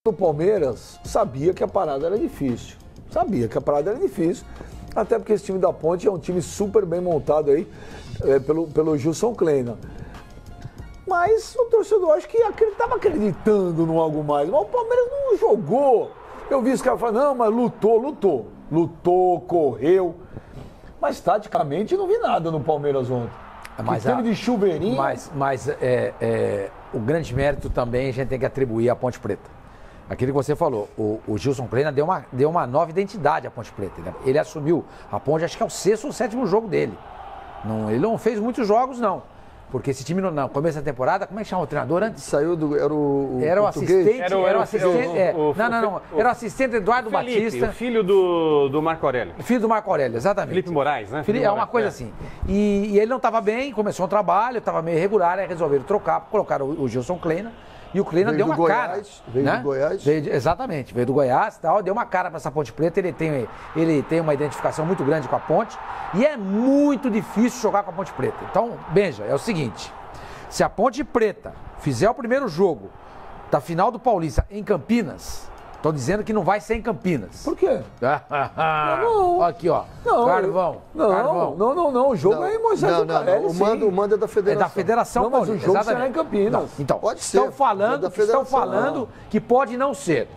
O Palmeiras sabia que a parada era difícil. Até porque esse time da Ponte é um time super bem montado aí pelo Gilson Kleina. Mas o torcedor acho que estava acreditando no algo mais. Mas o Palmeiras não jogou. Eu vi os caras falando, não, mas lutou, correu. Mas taticamente não vi nada no Palmeiras ontem. Mas time de chuveirinho. Mas o grande mérito também a gente tem que atribuir à Ponte Preta. Aquilo que você falou, o Gilson Kleina deu uma nova identidade à Ponte Preta. Ele assumiu a Ponte, acho que é o 6º ou 7º jogo dele. Ele não fez muitos jogos, não. Porque esse time, no começo da temporada, como é que chama o treinador antes? Saiu do... Era o assistente... Era o assistente... Era o assistente Eduardo Felipe, Batista. O filho do Marco Aurélio. Filho do Marco Aurélio, exatamente. Felipe Moraes, né? Uma coisa assim. E ele não estava bem, começou um trabalho, estava meio irregular, aí resolveram trocar, colocaram o Gilson Kleina. E o Kleina deu uma cara. Veio do Goiás. Exatamente, veio do Goiás e tal, deu uma cara para essa Ponte Preta. Ele tem uma identificação muito grande com a Ponte. E é muito difícil jogar com a Ponte Preta. Então, Benja, é o seguinte: se a Ponte Preta fizer o primeiro jogo da final do Paulista em Campinas, estão dizendo que não vai ser em Campinas. Por quê? Não. Aqui, ó. Não, Carvão. Não. O jogo é em Moisés Lucarelli. O mando é da federação. É da Federação Paulista. Mas o jogo será em Campinas. Não. Então, pode ser. Estão falando que pode não ser.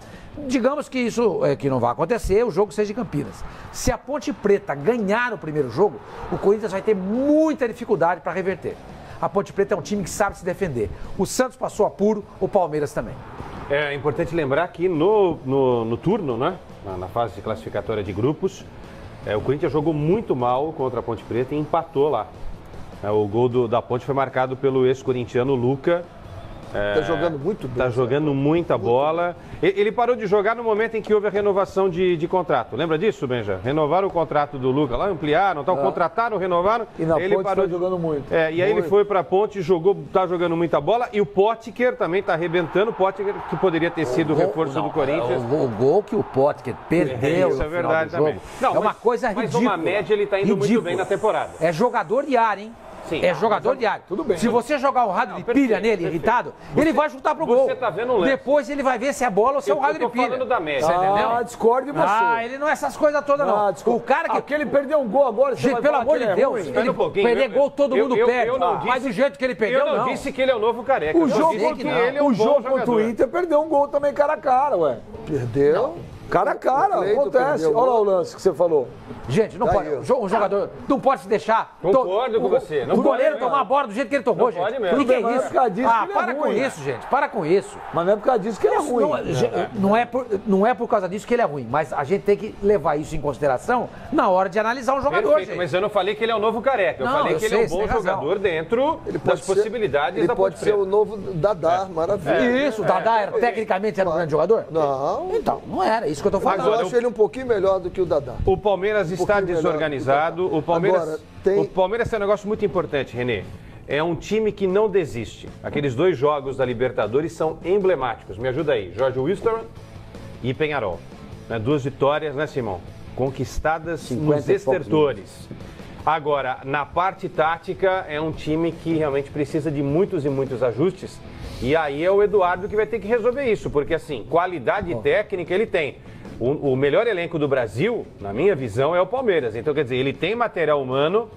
Digamos que isso que não vai acontecer, o jogo seja em Campinas. Se a Ponte Preta ganhar o primeiro jogo, o Corinthians vai ter muita dificuldade para reverter. A Ponte Preta é um time que sabe se defender. O Santos passou apuro, o Palmeiras também. É importante lembrar que no turno, né, na fase classificatória de grupos, o Corinthians jogou muito mal contra a Ponte Preta e empatou lá. O gol da Ponte foi marcado pelo ex-corintiano Luca. Tá jogando muito bem. Tá jogando muita bola. Ele parou de jogar no momento em que houve a renovação de contrato. Lembra disso, Benja? Renovaram o contrato do Luca lá, ampliaram, contrataram, renovaram. E na ele Ponte parou jogando muito. E aí ele foi pra Ponte, tá jogando muita bola. E o Potker também tá arrebentando. O Potker que poderia ter sido o reforço do Corinthians. O gol que o Potker perdeu. Isso é verdade também. Não, uma coisa ridícula. Mas uma média ele tá indo muito bem na temporada. É jogador de área, hein? Sim, jogador de área. Tudo bem. Se você jogar um rádio de pilha nele, irritado, ele vai chutar pro gol. Você tá vendo o lance. Depois ele vai ver se é bola ou se é um rádio de pilha. Eu tô falando da média. Você entendeu? Discordo de você. Ele não é essas coisas todas, não. O cara que ele perdeu um gol agora, gente, pelo amor de Deus, Espera um pouquinho. Perder gol todo mundo perde. Mas Mas do jeito que ele perdeu, não. Eu não disse que ele é o novo Careca. O jogo contra o Inter perdeu um gol também cara a cara, ué. Perdeu? Cara a cara, acontece. Olha lá o lance que você falou. Gente, não pode. Um jogador não pode se deixar. Concordo com você. O goleiro tomar a bola do jeito que ele tomou, gente. Pode mesmo. O que é Não é isso? por causa disso que ele é Para ruim, com né? isso, gente. Para com isso. Mas não é por causa disso que ele é ruim. Não é por causa disso que ele é ruim, mas a gente tem que levar isso em consideração na hora de analisar um jogador, Perfeito, gente. mas eu não falei que ele é o novo Careca. Eu falei que ele é um bom jogador dentro das possibilidades da Ponte Preta. Ele pode ser o novo Dadá, maravilha. Isso, o Dadá tecnicamente era um grande jogador? Não. Então, não era. Isso que eu tô falando. Mas eu acho ele um pouquinho melhor do que o Dadá. O Palmeiras está desorganizado. O Palmeiras tem um negócio muito importante, Renê. É um time que não desiste. Aqueles 2 jogos da Libertadores são emblemáticos. Me ajuda aí. Jorge Wilstermann e Peñarol. 2 vitórias, né, Simão? Conquistadas nos estertores. Agora, na parte tática, é um time que realmente precisa de muitos e muitos ajustes. E aí é o Eduardo que vai ter que resolver isso. Porque, assim, qualidade técnica ele tem. O melhor elenco do Brasil, na minha visão, é o Palmeiras. Então, quer dizer, ele tem material humano.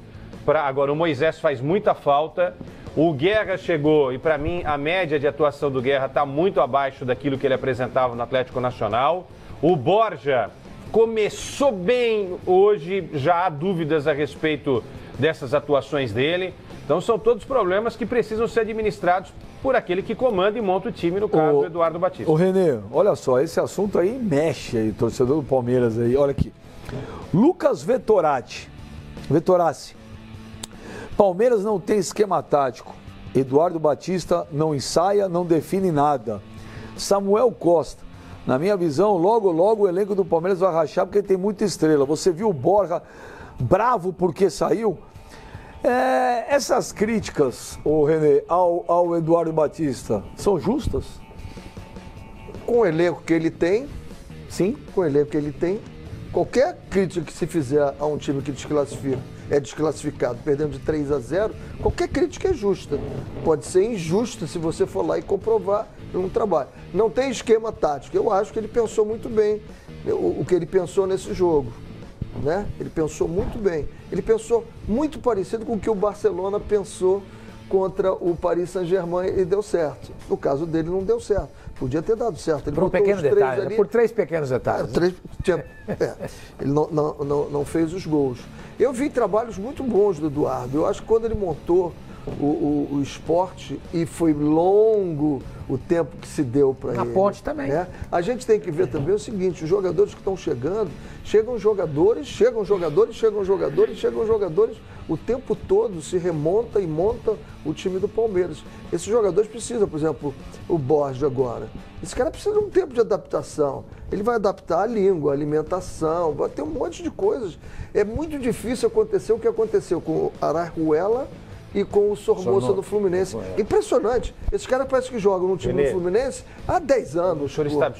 Agora, o Moisés faz muita falta. O Guerra chegou e, para mim, a média de atuação do Guerra está muito abaixo daquilo que ele apresentava no Atlético Nacional. O Borja começou bem hoje, já há dúvidas a respeito dessas atuações dele. Então, são todos problemas que precisam ser administrados por aquele que comanda e monta o time, no caso, do Eduardo Batista. Ô, Renê, olha só, esse assunto aí mexe aí, torcedor do Palmeiras aí, olha aqui. Lucas Vettoracci. Palmeiras não tem esquema tático. Eduardo Batista não ensaia, não define nada. Samuel Costa. Na minha visão, logo o elenco do Palmeiras vai rachar porque tem muita estrela. Você viu o Borja bravo porque saiu? Essas críticas, Renê, ao Eduardo Batista, são justas? Com o elenco que ele tem, sim, com o elenco que ele tem, qualquer crítica que se fizer a um time que é desclassificado, perdendo de 3-0, qualquer crítica é justa. Pode ser injusta se você for lá e comprovar não trabalha. Não tem esquema tático. Eu acho que ele pensou muito bem o que ele pensou nesse jogo. Né? Ele pensou muito bem. Ele pensou muito parecido com o que o Barcelona pensou contra o Paris Saint-Germain e deu certo. No caso dele não deu certo. Podia ter dado certo. Ele por um pequeno detalhe, por 3 pequenos detalhes. Ele não fez os gols. Eu vi trabalhos muito bons do Eduardo. Eu acho que quando ele montou o esporte e foi longo o tempo que se deu para ele. Na Ponte também. Né? A gente tem que ver também o seguinte, os jogadores que estão chegam jogadores, o tempo todo se remonta e monta o time do Palmeiras. Esses jogadores precisam, por exemplo, o Borges agora. Esse cara precisa de um tempo de adaptação. Ele vai adaptar a língua, a alimentação, vai ter um monte de coisas. É muito difícil acontecer o que aconteceu com o Arajuela e com o Sornosa no Fluminense. Impressionante. Esses caras parecem que jogam no time do Fluminense há 10 anos. O senhor está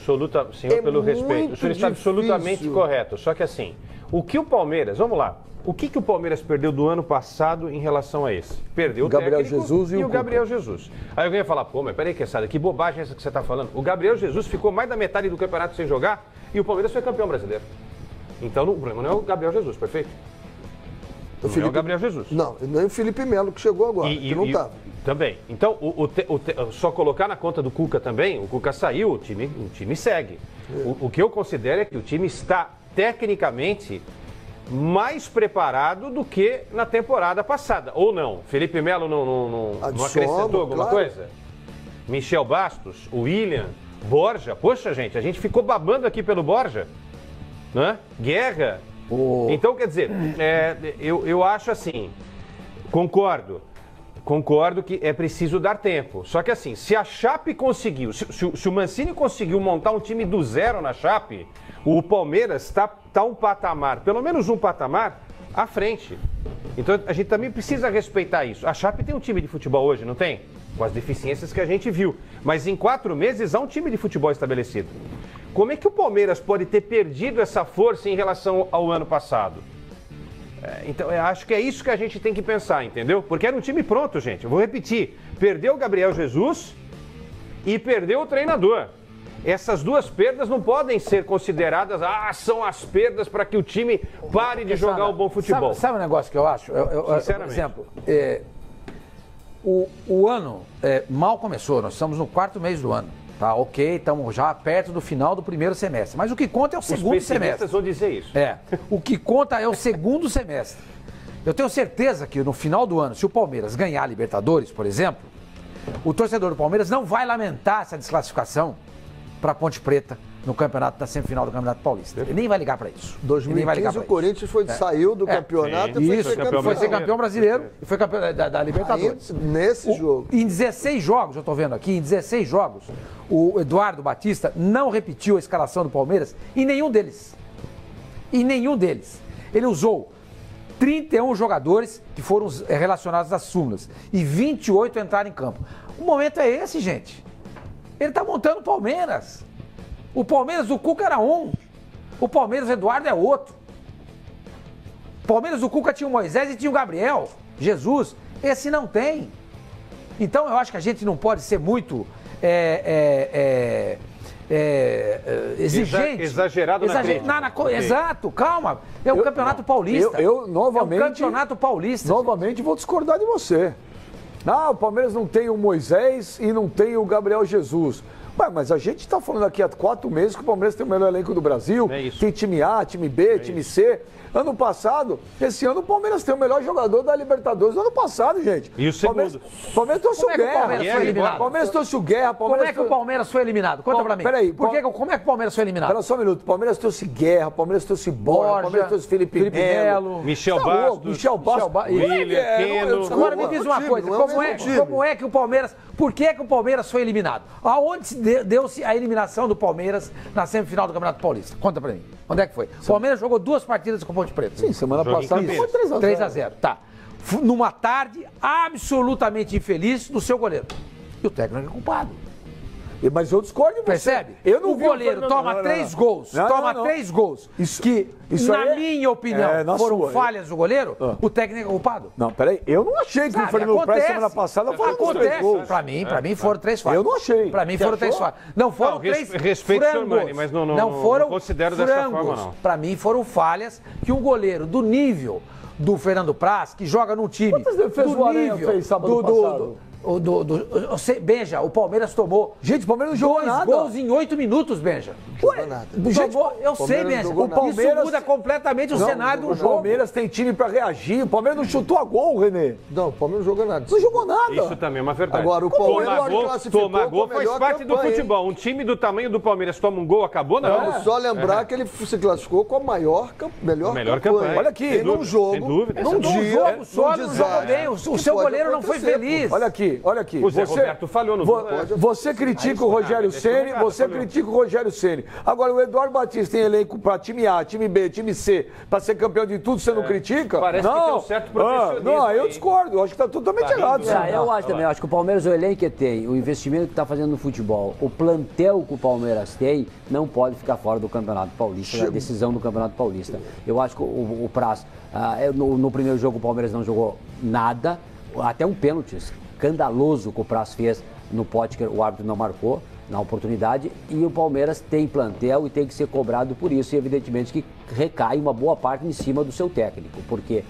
pelo respeito, o senhor está absolutamente correto. Só que assim, o que o Palmeiras, vamos lá, o que o Palmeiras perdeu do ano passado em relação a esse? Perdeu o Gabriel técnico Jesus e o Gabriel Jesus. Aí alguém ia falar, pô, mas peraí, que bobagem é essa que você está falando? O Gabriel Jesus ficou mais da metade do campeonato sem jogar e o Palmeiras foi campeão brasileiro. Então o problema não é o Gabriel Jesus, perfeito? Não é o Gabriel Jesus. Não, nem o Felipe Melo que chegou agora, que não estava. Também. Então, só colocar na conta do Cuca também, o Cuca saiu, o time segue. O que eu considero é que o time está, tecnicamente, mais preparado do que na temporada passada. Ou não? Felipe Melo não acrescentou alguma coisa? Michel Bastos, o William, Borja. Poxa, gente, a gente ficou babando aqui pelo Borja. Né? Guerra. Então, quer dizer, eu acho assim, concordo que é preciso dar tempo. Só que assim, se a Chape conseguiu, se o Mancini conseguiu montar um time do zero na Chape, o Palmeiras está um patamar, pelo menos um patamar, à frente. Então a gente também precisa respeitar isso. A Chape tem um time de futebol hoje, não tem? Com as deficiências que a gente viu. Mas em 4 meses há um time de futebol estabelecido. Como é que o Palmeiras pode ter perdido essa força em relação ao ano passado? Então, eu acho que é isso que a gente tem que pensar, entendeu? Porque era um time pronto, gente. Eu vou repetir. Perdeu o Gabriel Jesus e perdeu o treinador. Essas duas perdas não podem ser consideradas, são as perdas para que o time pare de jogar o bom futebol. Sabe um negócio que eu acho? Sinceramente. Por exemplo, o ano mal começou, nós estamos no 4º mês do ano. Tá, ok, estamos já perto do final do primeiro semestre. Mas o que conta é o segundo semestre. Os pessimistas vão dizer isso. O que conta é o segundo semestre. Eu tenho certeza que no final do ano, se o Palmeiras ganhar a Libertadores, por exemplo, o torcedor do Palmeiras não vai lamentar essa desclassificação para a Ponte Preta no campeonato, da semifinal do Campeonato Paulista. Ele nem vai ligar para isso. 2015 o Corinthians saiu do campeonato e foi ser campeão brasileiro e foi campeão da Libertadores. Nesse jogo. Em 16 jogos, eu estou vendo aqui, em 16 jogos, o Eduardo Batista não repetiu a escalação do Palmeiras em nenhum deles. Em nenhum deles. Ele usou 31 jogadores que foram relacionados às súmulas e 28 entraram em campo. O momento é esse, gente. Ele está montando o Palmeiras. O Palmeiras do Cuca era um. O Palmeiras do Eduardo é outro. O Palmeiras do Cuca tinha o Moisés e tinha o Gabriel Jesus. Esse não tem. Então eu acho que a gente não pode ser muito exigente. Exagerado na crítica. Exato, calma. É o Campeonato Paulista. Eu novamente... É o Campeonato Paulista. Novamente vou discordar de você. O Palmeiras não tem o Moisés e não tem o Gabriel Jesus. Mas a gente está falando aqui há 4 meses que o Palmeiras tem o melhor elenco do Brasil. Tem time A, time B, time C. Ano passado, esse ano o Palmeiras tem o melhor jogador da Libertadores do ano passado, gente. E o segundo? Palmeiras trouxe o Guerra. Palmeiras trouxe o Guerra. Como é que o Palmeiras foi eliminado? Conta pra mim. Peraí. Como é que o Palmeiras foi eliminado? Espera só um minuto. Palmeiras trouxe Guerra, Palmeiras trouxe Borja, Palmeiras trouxe Felipe Melo. Michel Bastos. William, Keno. Agora me diz uma coisa. Como é que o Palmeiras... Por que o Palmeiras foi eliminado? Aonde deu-se a eliminação do Palmeiras na semifinal do Campeonato Paulista? Conta pra mim. Onde é que foi? O Palmeiras jogou 2 partidas com o Ponte Preta. Sim, semana passada foi 3-0. Tá. Numa tarde absolutamente infeliz do seu goleiro. E o técnico é culpado. Mas eu discordo de você. Percebe? Eu não o goleiro toma 3 gols. Toma 3 gols. Isso na minha opinião, foram falhas do goleiro, o técnico é culpado. Não, peraí. Eu não achei que o Fernando Praz semana passada foram 3 gols. Pra mim foram 3 falhas. Eu não achei. Pra mim foram 3 falhas. Não foram 3 respeito o senhor Mani, mas não foram considero dessa forma, não. Pra mim foram falhas que um goleiro do nível do Fernando Praz, que joga num time quantas defesas do o Aranha nível fez sábado passado? Benja, o Palmeiras tomou. Gente, o Palmeiras não jogou 2 gols em 8 minutos, Benja. Jogou nada. Eu sei, Benja. O Palmeiras Isso muda completamente o cenário do jogo. O Palmeiras tem time pra reagir. O Palmeiras não chutou a gol, Renê. Não, o Palmeiras não jogou nada. Não jogou nada. Isso também é uma verdade. Agora, o Palmeiras tomar gol faz parte do futebol. Um time do tamanho do Palmeiras toma um gol, acabou, não. Vamos só lembrar que ele se classificou com a melhor campanha. Olha aqui, num jogo, num dia, só não jogou bem. O seu goleiro não foi feliz. Olha aqui. O Zé Roberto falhou no Você critica o Rogério Ceni, critica o Rogério Ceni. Agora, o Eduardo Batista tem elenco para time A, time B, time C, para ser campeão de tudo, você não critica? Parece que tem um certo profissionalismo. Não, eu discordo. Eu acho que está totalmente errado. Eu acho também. Eu acho que o Palmeiras, o elenco que tem, o investimento que está fazendo no futebol, o plantel que o Palmeiras tem, não pode ficar fora do Campeonato Paulista, da decisão do Campeonato Paulista. Eu acho que o Praz, no primeiro jogo o Palmeiras não jogou nada, até um pênalti escandaloso que o Praz fez no Potker, o árbitro não marcou na oportunidade, e o Palmeiras tem plantel e tem que ser cobrado por isso, e evidentemente que recai uma boa parte em cima do seu técnico, porque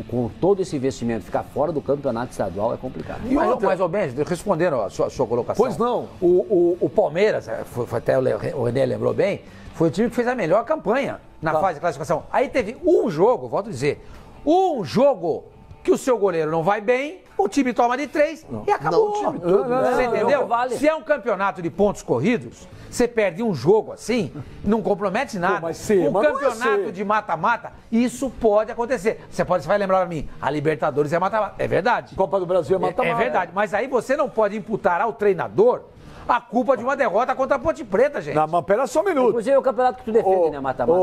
com todo esse investimento ficar fora do campeonato estadual é complicado. Mas Benja, respondendo a sua colocação. Pois não. O Palmeiras, foi até o René lembrou bem, foi o time que fez a melhor campanha na fase de classificação. Aí teve um jogo, volto a dizer, um jogo que o seu goleiro não vai bem, o time toma de 3 e acabou. Você entendeu? Vale. Se é um campeonato de pontos corridos, você perde um jogo assim, não compromete nada. Um campeonato de mata-mata, isso pode acontecer. Você vai lembrar pra mim, a Libertadores é mata-mata. É verdade. Copa do Brasil é mata-mata. É verdade. Mas aí você não pode imputar ao treinador a culpa de uma derrota contra a Ponte Preta, gente. Não, mas pera só um minuto. Inclusive é o campeonato que tu defende, né, mata-mata.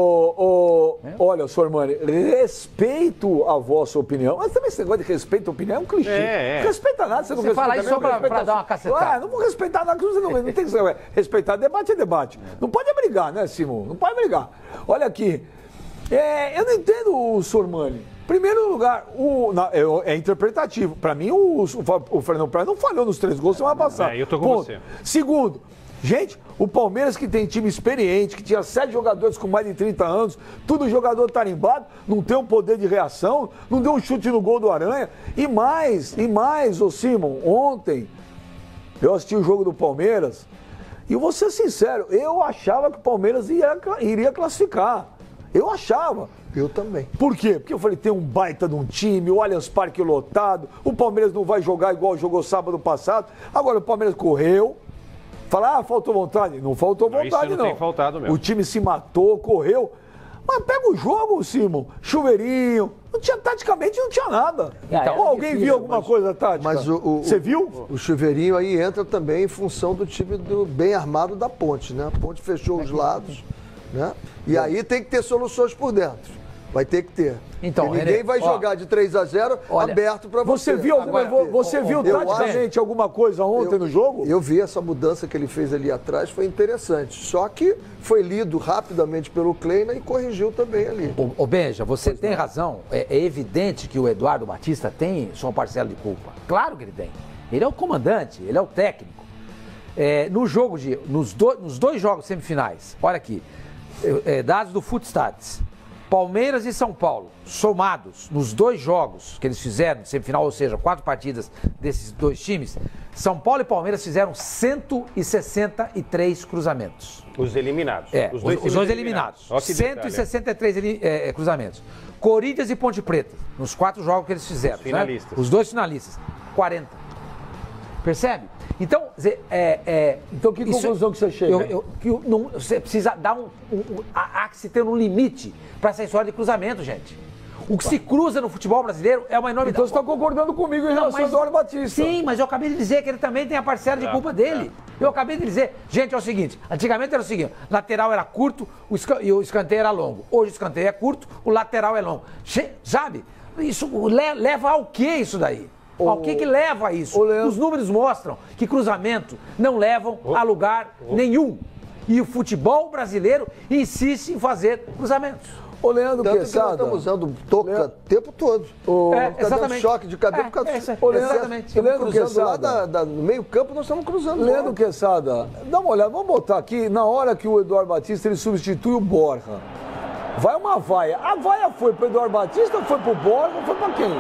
Olha, senhor Mani, respeito a vossa opinião, mas também esse negócio de respeito a opinião é um clichê. Não respeita nada, você não respeita. Fala isso só pra dar uma cacetada. Não vou respeitar nada, você não tem que respeitar. Debate é debate. Não pode brigar, né, Simão? Não pode brigar. Olha aqui, eu não entendo o senhor Mani. Primeiro lugar, é interpretativo. Para mim, o Fernando Praz não falhou nos 3 gols semana passada. Eu tô com você. Segundo, gente, o Palmeiras que tem time experiente, que tinha 7 jogadores com mais de 30 anos, tudo jogador tarimbado, não tem um poder de reação, não deu um chute no gol do Aranha. E mais, ô Simon, ontem eu assisti o jogo do Palmeiras e eu vou ser sincero, eu achava que o Palmeiras iria classificar. Eu achava. Eu também. Por quê? Porque eu falei, tem um baita de um time, o Allianz Parque lotado, o Palmeiras não vai jogar igual jogou sábado passado. Agora o Palmeiras correu, fala, faltou vontade. Não faltou vontade, não. Tem faltado mesmo. O time se matou, correu. Mas pega o jogo, Simon, chuveirinho, taticamente não tinha nada. Então, alguém viu alguma coisa tática? Mas você viu? O chuveirinho aí entra também em função do time bem armado da Ponte, né? A Ponte fechou os lados, né? E aí tem que ter soluções por dentro. Vai ter que ter. Então, ninguém vai jogar de 3-0 aberto para você. Você viu taticamente alguma coisa ontem no jogo? Eu vi essa mudança que ele fez ali atrás, foi interessante. Só que foi lido rapidamente pelo Kleina e corrigiu também ali. Benja, você tem razão. É evidente que o Eduardo Batista tem sua parcela de culpa. Claro que ele tem. Ele é o comandante, ele é o técnico. Nos dois jogos semifinais, olha aqui, dados do Footstats. Palmeiras e São Paulo, somados nos 2 jogos que eles fizeram de semifinal, ou seja, 4 partidas desses 2 times, São Paulo e Palmeiras fizeram 163 cruzamentos. Os eliminados. Os dois eliminados. 163 cruzamentos. Corinthians e Ponte Preta, nos 4 jogos que eles fizeram. Finalistas. Né? Os 2 finalistas, 40. Percebe? Então, então que conclusão que você chega? Você precisa dar há que se ter um limite para essa história de cruzamento, gente. O que se cruza no futebol brasileiro é uma enormidade. Então você está concordando comigo em relação ao Eduardo Batista. Sim, mas eu acabei de dizer que ele também tem a parcela de culpa dele. Eu acabei de dizer. Gente, é o seguinte, antigamente era o seguinte, lateral era curto e o escanteio era longo. Hoje o escanteio é curto, o lateral é longo. Sabe? Isso leva ao quê isso daí? O que leva a isso? Os números mostram que cruzamento não levam a lugar nenhum. E o futebol brasileiro insiste em fazer cruzamentos. Ô, Leandro Tanto Quesada. que nós estamos usando toca o tempo todo. Exatamente. Choque de cabelo por causa disso. Exatamente. Leandro Quesada. Lá no meio campo nós estamos cruzando. Leandro Quesada, dá uma olhada, vamos botar aqui, na hora que o Eduardo Batista ele substitui o Borja. Vai uma vaia. A vaia foi pro Eduardo Batista, foi pro Borja, foi pra quem?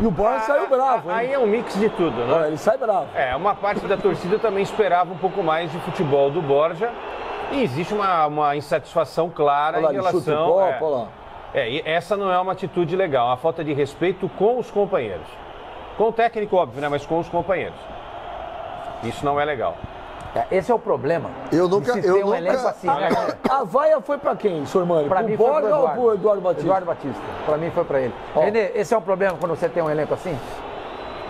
E o Borja saiu bravo, hein? Aí é um mix de tudo, né? Ele sai bravo. Uma parte da torcida também esperava um pouco mais de futebol do Borja. E existe uma insatisfação clara em relação... E essa não é uma atitude legal, uma falta de respeito com os companheiros. Com o técnico, óbvio, né? Mas com os companheiros. Isso não é legal. Esse é o problema. Eu nunca... Assim, a vaia foi pra quem, Sormani? Pra mim foi pro Borja ou pro Eduardo Batista? Eduardo Batista. Pra mim foi pra ele. Renê, esse é um problema quando você tem um elenco assim?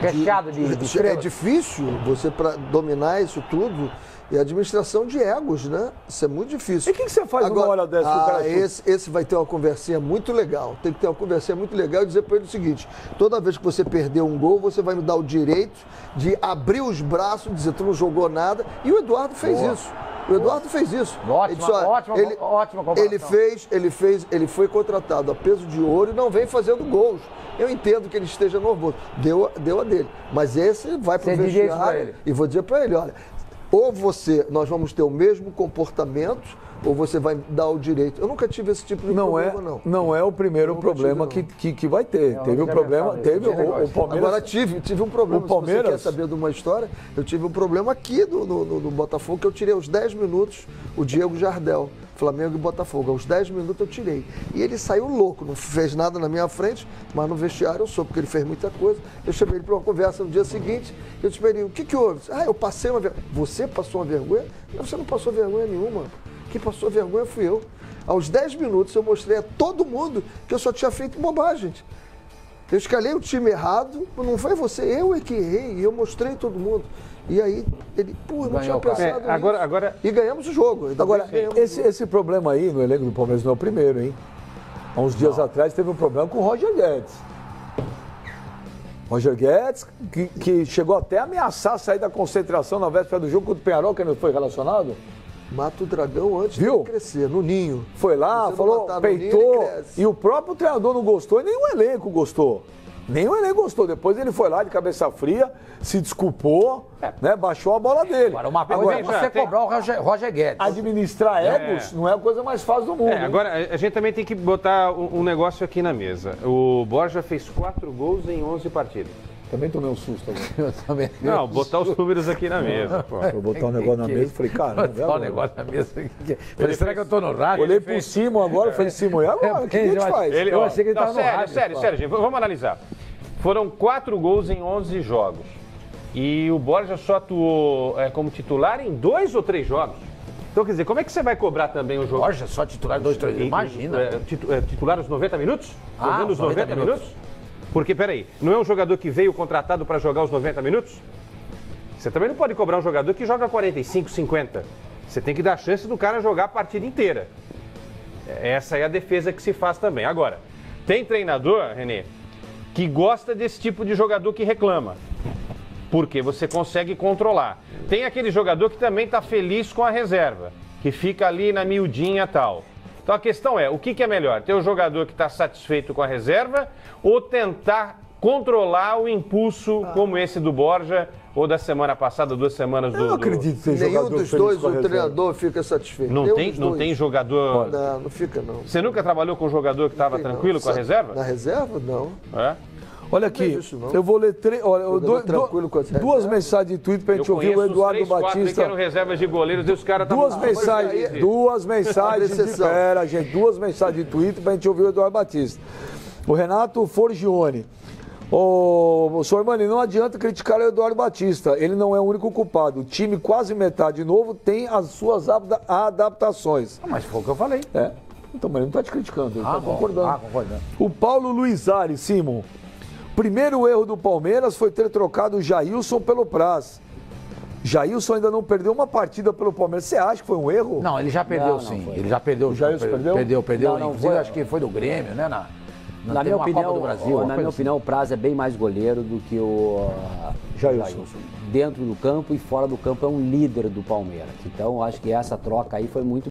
Recheado de estrelas? É difícil você para dominar isso tudo. E a administração de egos, né? Isso é muito difícil. E o que você faz numa hora dessa? Esse vai ter uma conversinha muito legal. Tem que ter uma conversinha muito legal e dizer para ele o seguinte: toda vez que você perder um gol, você vai me dar o direito de abrir os braços e dizer, tu não jogou nada. E o Eduardo fez isso. O Eduardo fez isso. Ótima comparação. Ele foi contratado a peso de ouro e não vem fazendo gols. Eu entendo que ele esteja nervoso. Deu a dele. Mas esse vai para o vestiário e vou dizer para ele, olha, ou nós vamos ter o mesmo comportamento, ou você vai dar o direito. Eu nunca tive esse tipo de problema, não. Não é o primeiro problema que vai ter. Teve um problema, o Palmeiras... Agora tive um problema, o Palmeiras... se você quer saber de uma história, eu tive um problema aqui no Botafogo, que eu tirei aos 10 minutos o Diego Jardel, Flamengo e Botafogo. Aos 10 minutos eu tirei. E ele saiu louco, não fez nada na minha frente, mas no vestiário eu soube, porque ele fez muita coisa. Eu chamei ele para uma conversa no dia seguinte, eu disse para ele, o que houve? Eu passei uma vergonha. Você passou uma vergonha? Não, você não passou vergonha nenhuma. Quem passou vergonha fui eu. Aos 10 minutos eu mostrei a todo mundo que eu só tinha feito bobagem. Eu escalei o time errado, não foi você, eu é que errei, e eu mostrei a todo mundo. E aí ele, não tinha pensado nisso. E ganhamos o jogo. Agora, esse problema aí no elenco do Palmeiras não é o primeiro, hein? Há uns dias atrás teve um problema com o Roger Guedes. Roger Guedes, que chegou até a ameaçar sair da concentração na véspera do jogo contra o Penharol, que não foi relacionado. Mata o dragão antes de crescer, no ninho. Foi lá, falou, peitou, e o próprio treinador não gostou, e nenhum elenco gostou. Nenhum elenco gostou. Depois ele foi lá de cabeça fria, se desculpou, né, baixou a bola dele. Agora, uma coisa é você cobrar o Roger Guedes. Administrar egos não é a coisa mais fácil do mundo. Agora, a gente também tem que botar um negócio aqui na mesa. O Borja fez 4 gols em 11 partidas. Também tomei um susto agora. Eu também. Não, botar os números aqui na mesa. Pô. Eu botar um negócio na mesa e falei, caramba. Botar um negócio na mesa. Falei, será que eu tô no rádio? Olhei por cima agora, falei, Simão, e agora? O que a gente faz? Eu achei que ele tava no rádio. Sério, gente, vamos analisar. Foram 4 gols em 11 jogos. E o Borja só atuou como titular em 2 ou 3 jogos. Então, quer dizer, como é que você vai cobrar também o jogo? Borja só titular 2, 3 jogos? Imagina. Titular os 90 minutos? Jogando os 90 minutos? Porque, peraí, não é um jogador que veio contratado para jogar os 90 minutos? Você também não pode cobrar um jogador que joga 45, 50. Você tem que dar a chance do cara jogar a partida inteira. Essa é a defesa que se faz também. Agora, tem treinador, Renê, que gosta desse tipo de jogador que reclama. Porque você consegue controlar. Tem aquele jogador que também está feliz com a reserva, que fica ali na miudinha e tal. Então a questão é, o que é melhor? Ter um jogador que está satisfeito com a reserva ou tentar controlar o impulso como esse do Borja ou da semana passada, 2 semanas do... Eu não acredito que nenhum dos dois o treinador fica satisfeito. Não tem jogador... Não fica não. Você nunca trabalhou com um jogador que estava tranquilo com a reserva? Na reserva, não. Olha aqui, eu vou ler duas mensagens de Twitter pra gente ouvir o Eduardo Batista. Que eram reservas de goleiros e os caras duas mensagens de Twitter pra gente ouvir o Eduardo Batista. O Renato Forgione. Ô, Sormani, não adianta criticar o Eduardo Batista. Ele não é o único culpado. O time, quase metade novo, tem as suas adaptações. Mas foi o que eu falei. Então, mas ele não tá te criticando, ele tá concordando. Concordando. O Paulo Luizari, Simon. Primeiro erro do Palmeiras foi ter trocado o Jailson pelo Praz. Jailson ainda não perdeu uma partida pelo Palmeiras. Você acha que foi um erro? Não, ele já perdeu sim. Ele já perdeu. O Jailson perdeu? Perdeu. Inclusive, acho que foi do Grêmio, né? Na minha opinião, o Praz é bem mais goleiro do que o Jailson. Dentro do campo e fora do campo é um líder do Palmeiras. Então, acho que essa troca aí foi muito